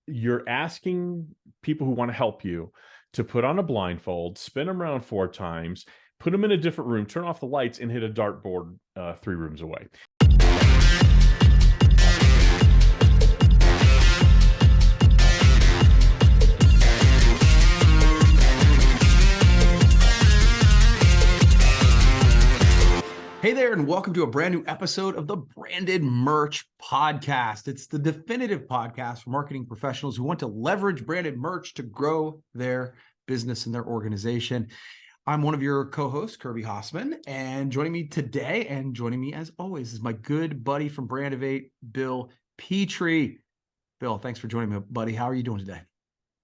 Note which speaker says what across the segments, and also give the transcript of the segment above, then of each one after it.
Speaker 1: you're asking people who want to help you to put on a blindfold, spin them around 4 times, put them in a different room, turn off the lights, and hit a dartboard 3 rooms away.
Speaker 2: Hey there, and welcome to a brand new episode of the Branded Merch Podcast. It's the definitive podcast for marketing professionals who want to leverage branded merch to grow their business and their organization. I'm one of your co-hosts, Kirby Hasseman, and joining me today and joining me as always is my good buddy from Brandivate, Bill Petrie. Bill, thanks for joining me, buddy. How are you doing today?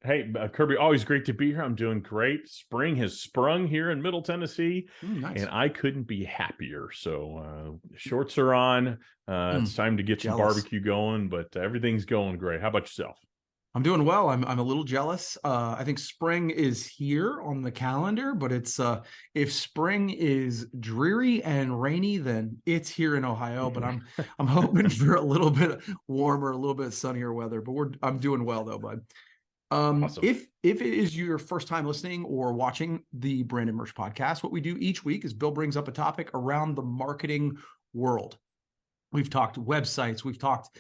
Speaker 1: Hey, Kirby, always great to be here. I'm doing great. Spring has sprung here in Middle Tennessee,
Speaker 2: Nice.
Speaker 1: and I couldn't be happier. So shorts are on. It's time to get some barbecue going, but everything's going great. How about yourself?
Speaker 2: I'm doing well. I'm a little jealous. I think spring is here on the calendar, but it's if spring is dreary and rainy, then it's here in Ohio. But I'm hoping for a little bit warmer, a little bit sunnier weather. But I'm doing well though, bud.
Speaker 1: Awesome.
Speaker 2: If it is your first time listening or watching the Branded Merch Podcast, what we do each week is Bill brings up a topic around the marketing world. We've talked websites, we've talked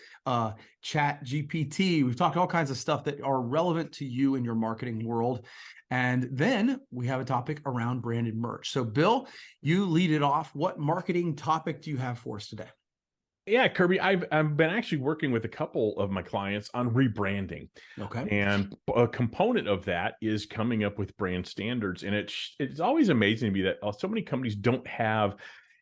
Speaker 2: chat GPT, we've talked all kinds of stuff that are relevant to you in your marketing world. And then we have a topic around branded merch. So Bill, you lead it off. What marketing topic do you have for us today?
Speaker 1: Yeah, Kirby, I've been actually working with a couple of my clients on rebranding.
Speaker 2: Okay.
Speaker 1: And a component of that is coming up with brand standards. And it's always amazing to me that so many companies don't have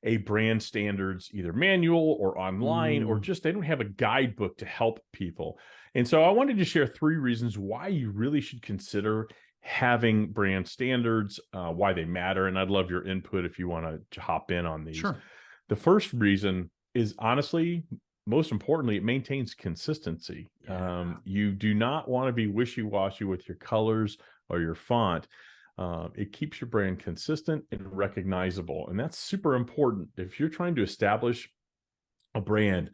Speaker 1: a brand standards, either manual or online, or just they don't have a guidebook to help people. And so I wanted to share 3 reasons why you really should consider having brand standards, why they matter. And I'd love your input if you want to hop in on these.
Speaker 2: Sure.
Speaker 1: The first reason is honestly, most importantly, it maintains consistency.
Speaker 2: Yeah.
Speaker 1: You do not want to be wishy-washy with your colors or your font. It keeps your brand consistent and recognizable. And that's super important. If you're trying to establish a brand,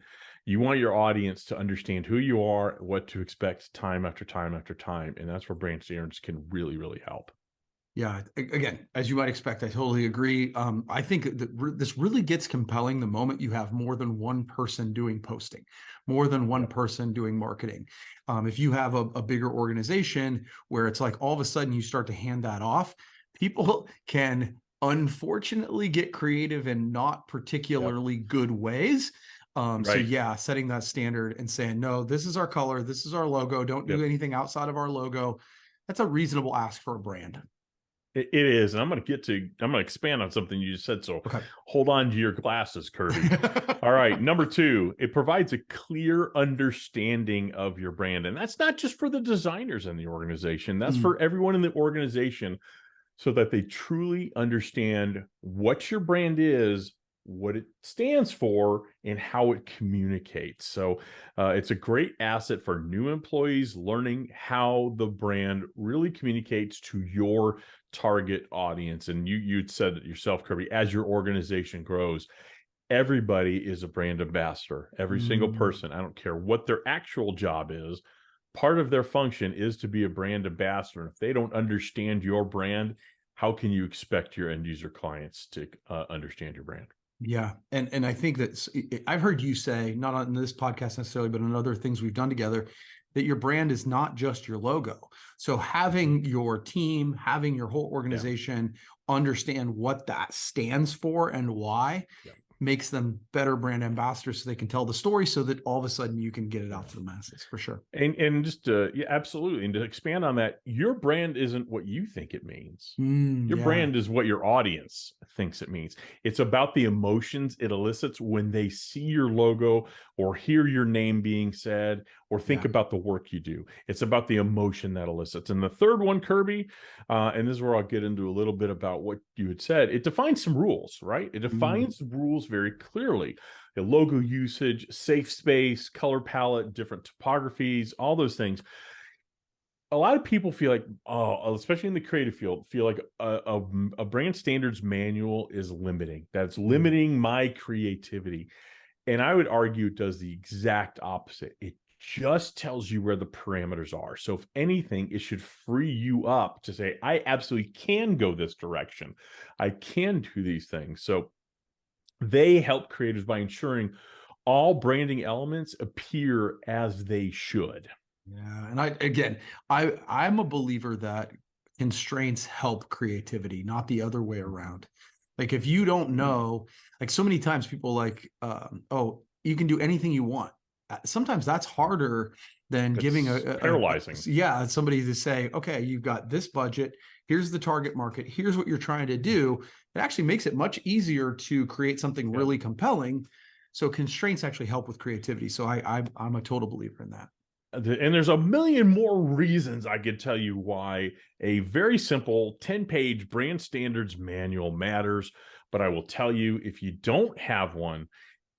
Speaker 1: you want your audience to understand who you are, what to expect time after time after time. And that's where brand standards can really, really help.
Speaker 2: Yeah, again, as you might expect, I totally agree. I think that this really gets compelling the moment you have more than one person doing posting, more than one person doing marketing. If you have a bigger organization where it's like all of a sudden you start to hand that off, people can unfortunately get creative in not particularly good ways. So yeah, setting that standard and saying, no, this is our color, this is our logo, don't do anything outside of our logo. That's a reasonable ask for a brand.
Speaker 1: It is, and I'm going to expand on something you just said. So hold on to your glasses, Kirby. All right, number 2, it provides a clear understanding of your brand, and that's not just for the designers in the organization. That's for everyone in the organization, so that they truly understand what your brand is, what it stands for, and how it communicates. So it's a great asset for new employees learning how the brand really communicates to your target audience. And you'd said it yourself, Kirby, as your organization grows, everybody is a brand ambassador. Every single person, I don't care what their actual job is, part of their function is to be a brand ambassador. If they don't understand your brand, how can you expect your end user clients to understand your brand?
Speaker 2: Yeah. And I think that I've heard you say, not on this podcast necessarily, but in other things we've done together, that your brand is not just your logo. So having your team, having your whole organization understand what that stands for and why makes them better brand ambassadors, so they can tell the story, so that all of a sudden you can get it out to the masses, for sure.
Speaker 1: And just yeah, absolutely. And to expand on that, your brand isn't what you think it means. Your brand is what your audience thinks it means. It's about the emotions it elicits when they see your logo or hear your name being said or think about the work you do. It's about the emotion that elicits. And the third one, Kirby, and this is where I'll get into a little bit about what you had said. It defines some rules, right? It defines rules very clearly. The logo usage, safe space, color palette, different topographies, all those things. A lot of people feel like, especially in the creative field, feel like a brand standards manual is limiting. That's limiting my creativity. And I would argue it does the exact opposite. It just tells you where the parameters are. So if anything, it should free you up to say, I absolutely can go this direction. I can do these things. So they help creators by ensuring all branding elements appear as they should.
Speaker 2: Yeah, and I'm a believer that constraints help creativity, not the other way around. Like if you don't know, like so many times people like, oh, you can do anything you want. Sometimes that's harder than giving
Speaker 1: It's paralyzing.
Speaker 2: yeah, somebody to say, okay, you've got this budget. Here's the target market. Here's what you're trying to do. It actually makes it much easier to create something
Speaker 1: Yeah.
Speaker 2: really compelling. So constraints actually help with creativity. So I'm a total believer in that.
Speaker 1: And there's a million more reasons I could tell you why a very simple 10-page brand standards manual matters. But I will tell you, if you don't have one,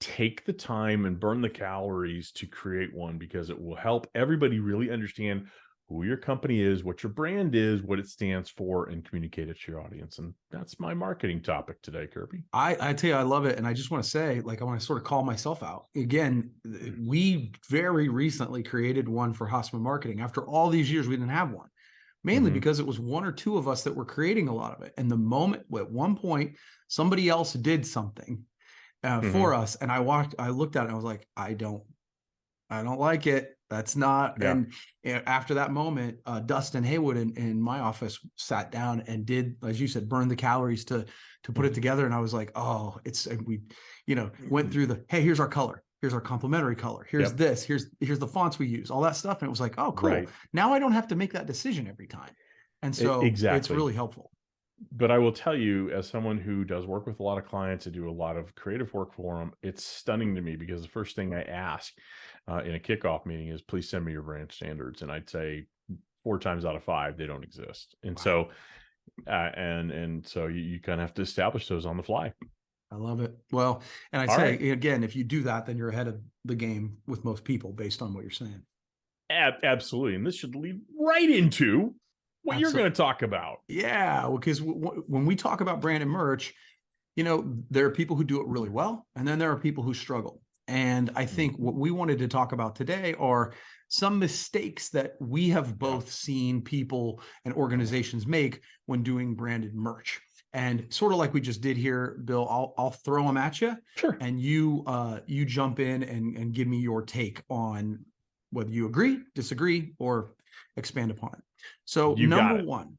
Speaker 1: take the time and burn the calories to create one, because it will help everybody really understand who your company is, what your brand is, what it stands for, and communicate it to your audience. And that's my marketing topic today, Kirby.
Speaker 2: I tell you, I love it. And I just want to say, like, I want to sort of call myself out again. We very recently created one for Hasseman Marketing. After all these years, we didn't have one, mainly because it was one or two of us that were creating a lot of it. And the moment at one point, somebody else did something for us. And I looked at it and I was like, I don't like it. That's not.
Speaker 1: Yeah.
Speaker 2: And after that moment, Dustin Haywood in my office sat down and did, as you said, burn the calories to put it together. And I was like, oh, we, went through hey, here's our color. Here's our complementary color. Here's this. Here's the fonts we use. All that stuff. And it was like, oh, cool.
Speaker 1: Right.
Speaker 2: Now I don't have to make that decision every time. And so it's really helpful.
Speaker 1: But I will tell you, as someone who does work with a lot of clients and do a lot of creative work for them, it's stunning to me, because the first thing I ask in a kickoff meeting is, please send me your brand standards. And I'd say 4 times out of 5, they don't exist. And
Speaker 2: Wow.
Speaker 1: so, so you kind of have to establish those on the fly.
Speaker 2: I love it. Well, and I'd say, again, if you do that, then you're ahead of the game with most people based on what you're saying.
Speaker 1: Absolutely. And this should lead right into what you're going to talk about.
Speaker 2: Yeah, because when we talk about brand and merch, there are people who do it really well, and then there are people who struggle. And I think what we wanted to talk about today are some mistakes that we have both seen people and organizations make when doing branded merch. And sort of like we just did here, Bill, I'll throw them at you.
Speaker 1: Sure.
Speaker 2: And you jump in and give me your take on whether you agree, disagree, or expand upon it. So number one,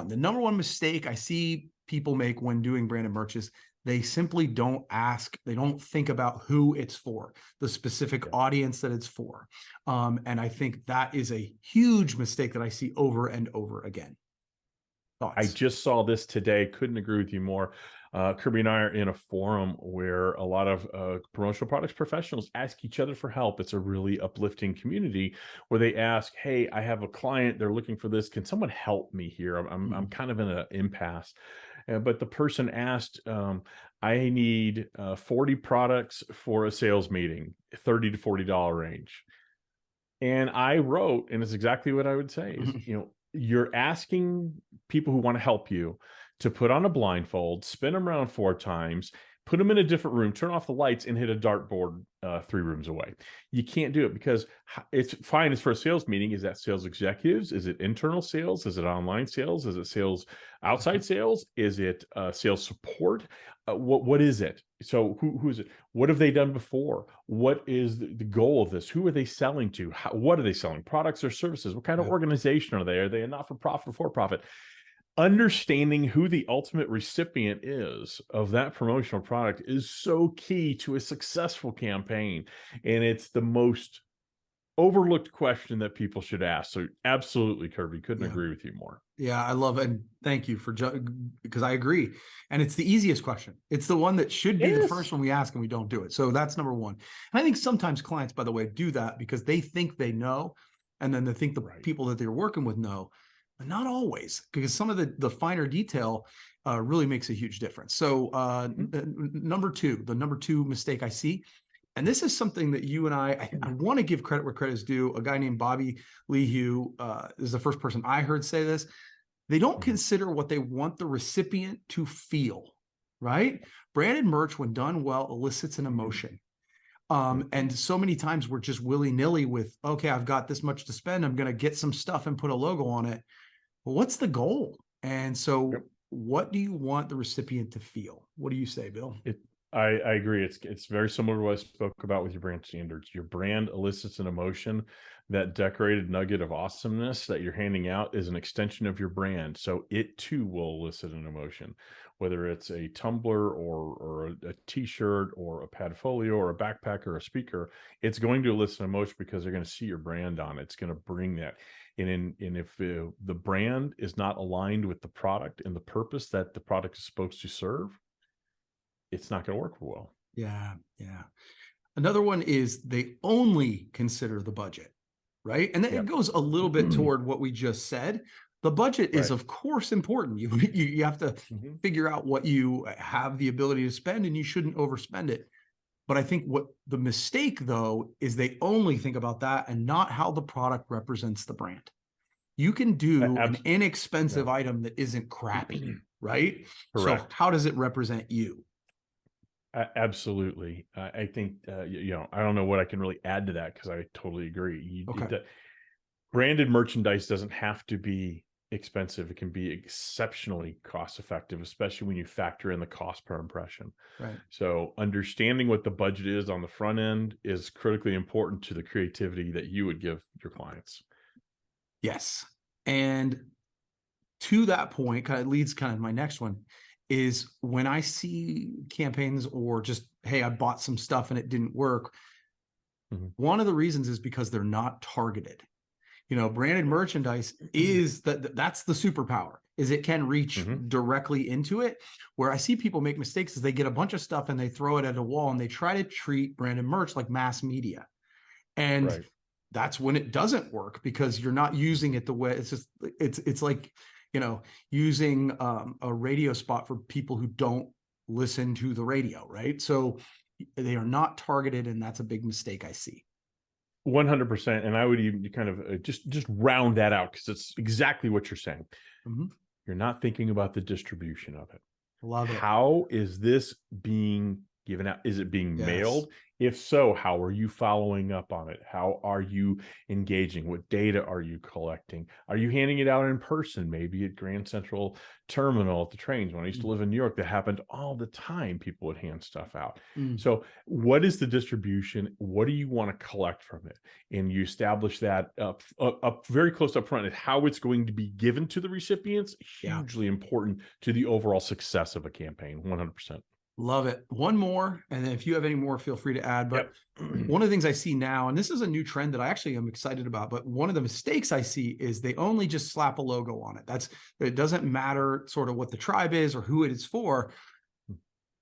Speaker 2: the number one mistake I see people make when doing branded merch is they simply don't ask, they don't think about who it's for, the specific audience that it's for. And I think that is a huge mistake that I see over and over again. Thoughts?
Speaker 1: I just saw this today. Couldn't agree with you more. Kirby and I are in a forum where a lot of promotional products professionals ask each other for help. It's a really uplifting community where they ask, hey, I have a client, they're looking for this. Can someone help me here? I'm kind of in an impasse. But the person asked, I need 40 products for a sales meeting, $30 to $40 range. And I wrote, and it's exactly what I would say is, you're asking people who want to help you to put on a blindfold, spin them around 4 times, put them in a different room, turn off the lights, and hit a dartboard 3 rooms away. You can't do it, because it's fine. It's for a sales meeting. Is that sales executives? Is it internal sales? Is it online sales? Is it sales outside sales? Is it sales support? What is it? So who is it? What have they done before? What is the goal of this? Who are they selling to? What are they selling? Products or services? What kind of organization are they? Are they a not-for-profit or for-profit? Understanding who the ultimate recipient is of that promotional product is so key to a successful campaign. And it's the most overlooked question that people should ask. So absolutely, Kirby, couldn't agree with you more.
Speaker 2: Yeah, I love it. And thank you because I agree. And it's the easiest question. It's the one that should be the first one we ask, and we don't do it. So that's number one. And I think sometimes clients, by the way, do that because they think they know, and then they think the people that they're working with know. But not always, because some of the finer detail really makes a huge difference. So the number two mistake I see, and this is something that you and I want to give credit where credit is due. A guy named Bobby Lehue is the first person I heard say this. They don't consider what they want the recipient to feel, right? Branded merch, when done well, elicits an emotion. And so many times we're just willy-nilly with, okay, I've got this much to spend. I'm going to get some stuff and put a logo on it. Well, what's the goal? And so what do you want the recipient to feel? What do you say, Bill?
Speaker 1: I agree. It's very similar to what I spoke about with your brand standards. Your brand elicits an emotion. That decorated nugget of awesomeness that you're handing out is an extension of your brand. So it too will elicit an emotion, whether it's a tumbler or a t-shirt or a padfolio or a backpack or a speaker. It's going to elicit an emotion because they're going to see your brand on it. It's going to bring that. And if the brand is not aligned with the product and the purpose that the product is supposed to serve, it's not going to work well.
Speaker 2: Yeah. Yeah. Another one is they only consider the budget, right? And it goes a little bit toward what we just said. The budget is, of course, important. You have to figure out what you have the ability to spend, and you shouldn't overspend it. But I think what the mistake, though, is they only think about that and not how the product represents the brand. You can do an inexpensive item that isn't crappy, right?
Speaker 1: Correct.
Speaker 2: So how does it represent you?
Speaker 1: Absolutely. I think, I don't know what I can really add to that because I totally agree. Branded merchandise doesn't have to be expensive. It can be exceptionally cost effective, especially when you factor in the cost per impression.
Speaker 2: Right.
Speaker 1: So understanding what the budget is on the front end is critically important to the creativity that you would give your clients.
Speaker 2: Yes. And to that point, kind of leads kind of my next one is when I see campaigns or just, hey, I bought some stuff and it didn't work. One of the reasons is because they're not targeted. Branded merchandise is that's the superpower, is it can reach directly into it. Where I see people make mistakes is they get a bunch of stuff and they throw it at a wall and they try to treat branded merch like mass media. And that's when it doesn't work, because you're not using it the way it's like, using a radio spot for people who don't listen to the radio, right? So they are not targeted, and that's a big mistake I see.
Speaker 1: 100%. And I would even kind of just round that out, because it's exactly what you're saying. You're not thinking about the distribution of it.
Speaker 2: Love it.
Speaker 1: How is this being given out? Is it being mailed? If so, how are you following up on it? How are you engaging? What data are you collecting? Are you handing it out in person? Maybe at Grand Central Terminal at the trains. When I used to live in New York, that happened all the time. People would hand stuff out. So what is the distribution? What do you want to collect from it? And you establish that up very close up front, and how it's going to be given to the recipients, hugely important to the overall success of a campaign. 100%.
Speaker 2: Love it. One more, and then if you have any more, feel free to add. But one of the things I see now, and this is a new trend that I actually am excited about, but one of the mistakes I see is they only just slap a logo on it. It doesn't matter sort of what the tribe is or who it is for.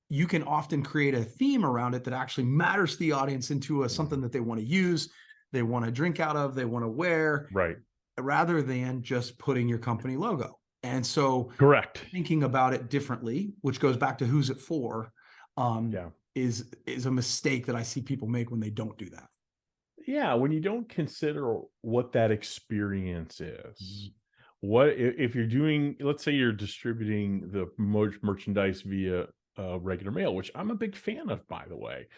Speaker 2: You can often create a theme around it that actually matters to the audience into something that they want to use, they want to drink out of, they want to wear, rather than just putting your company logo. And so thinking about it differently, which goes back to who's it for, is a mistake that I see people make when they don't do that.
Speaker 1: Yeah, when you don't consider what that experience is. What if you're doing, let's say you're distributing the merchandise via regular mail, which I'm a big fan of, by the way.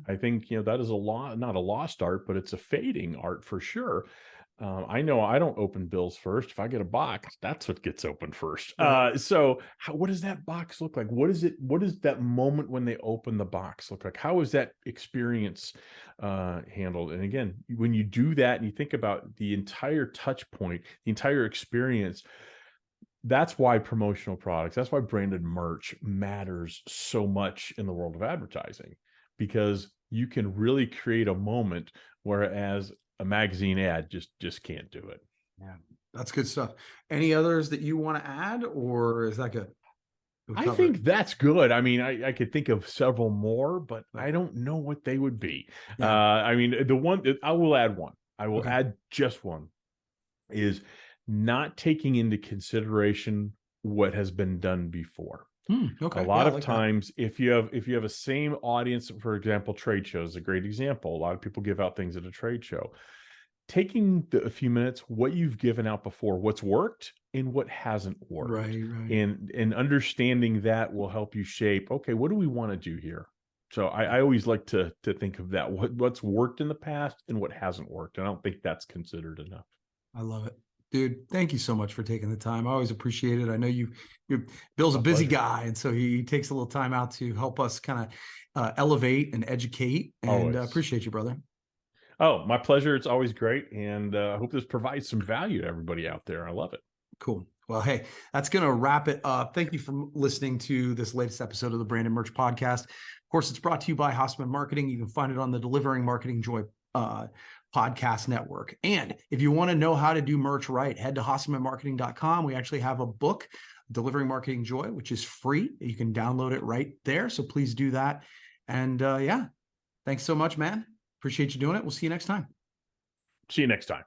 Speaker 1: I think, that is not a lost art, but it's a fading art for sure. I know I don't open bills first. If I get a box, that's what gets opened first. So what does that box look like? What is that moment when they open the box look like? How is that experience handled? And again, when you do that and you think about the entire touch point, the entire experience, that's why promotional products, that's why branded merch matters so much in the world of advertising, because you can really create a moment, whereas a magazine ad just can't do it.
Speaker 2: Yeah, that's good stuff. Any others that you want to add, or is that good?
Speaker 1: I think that's good. I mean, I could think of several more, but I don't know what they would be. I mean, the one that I will add one. I will add just one, is not taking into consideration what has been done before. A lot of times, if you have a same audience, for example, trade shows is a great example. A lot of people give out things at a trade show. Taking a few minutes, what you've given out before, what's worked and what hasn't worked, and understanding that will help you shape, okay, what do we want to do here? So I always like to think of that, what's worked in the past and what hasn't worked. I don't think that's considered enough.
Speaker 2: I love it. Dude, thank you so much for taking the time. I always appreciate it. I know Bill's a
Speaker 1: My
Speaker 2: busy
Speaker 1: pleasure.
Speaker 2: guy, and so he takes a little time out to help us kind of elevate and educate. And
Speaker 1: Always.
Speaker 2: appreciate you, brother.
Speaker 1: Oh, my pleasure. It's always great. And I hope this provides some value to everybody out there. I love it.
Speaker 2: Cool. Well, hey, that's going to wrap it up. Thank you for listening to this latest episode of the Branded Merch Podcast. Of course, it's brought to you by Hasseman Marketing. You can find it on the Delivering Marketing Joy podcast network. And if you want to know how to do merch right, head to hassemanmarketing.com. We actually have a book, Delivering Marketing Joy, which is free. You can download it right there. So please do that. And yeah, thanks so much, man. Appreciate you doing it. We'll see you next time.
Speaker 1: See you next time.